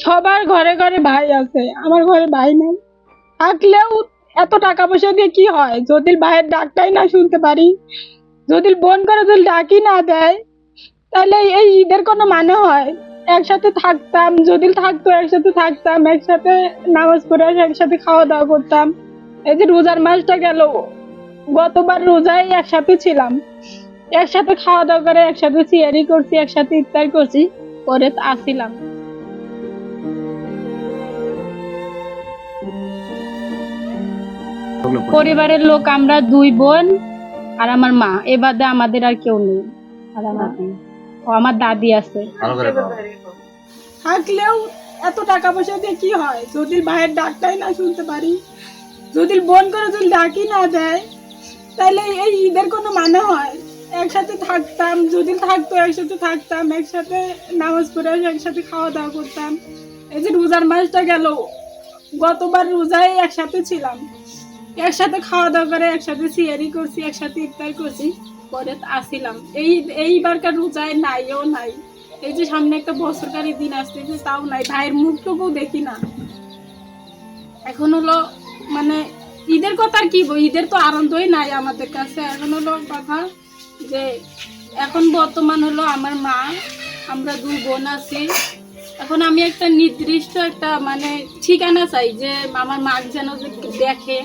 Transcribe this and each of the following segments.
সবার ঘরে ঘরে ভাই আছে, আমার ঘরে ভাই নেই। থাকলেও এত টাকা পয়সা দিয়ে কি হয় যদি ভাইয়ের ডাকটাই না শুনতে পারি, যদি বোন করে যদি ডাকি না দেয়, তাহলে এই ঈদের কোনো মানে হয়? একসাথে থাকতাম, যদি থাকতো একসাথে থাকতাম, একসাথে নামাজ পড়ে একসাথে খাওয়া দাওয়া করতাম। এই যে রোজার মাসটা গেল, গতবার রোজায় একসাথে ছিলাম, একসাথে খাওয়া দাওয়া করে একসাথে সিয়ারি করছি, একসাথে ইফতার করছি, করে আসিলাম। পরিবারের লোক আমরা দুই বোন আর আমার মা, এ বাদে আমাদের আর কেউ নেই। আর আমার দাদি আছে। থাকলেও এত টাকা পয়সা দিয়ে কি হয় যদি ভাইয়ের ডাকটাই না শুনতে পারি, যদি বোন করে যদি ডাকি না দেয়, তাহলে এই ঈদের কোনো মানে হয়? একসাথে থাকতাম, যদি থাকতো একসাথে থাকতাম, একসাথে নামাজ পড়ে একসাথে খাওয়া দাওয়া করতাম। এই যে রোজার মাসটা গেল, গতবার রোজায় একসাথে ছিলাম, একসাথে খাওয়া দাওয়া করে একসাথে সিয়ারি করছি, একসাথে ইফতার করছি, পরে আসিলাম। এইবারকার রোজায় নাইও নাই। এই যে সামনে একটা বছরকারী দিন আসতেছে, তাও নাই, ভাইয়ের মুখটুকু দেখি না। এখন হলো মানে ঈদের কথা আর কি, ঈদের তো আনন্দই নাই আমাদের কাছে। এখন হলো কথা যে এখন বর্তমান হলো আমার মা, আমরা দুই বোন আছি। এখন আমি একটা নির্দিষ্ট একটা মানে ঠিকানা চাই যে আমার মা যেন দেখে।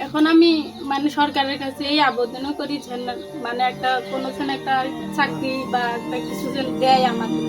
এখন আমি মানে সরকারের কাছে এই আবেদনও করি যেন মানে একটা কোনো একটা চাকরি বা একটা কিছু যেন দেয় আমাকে।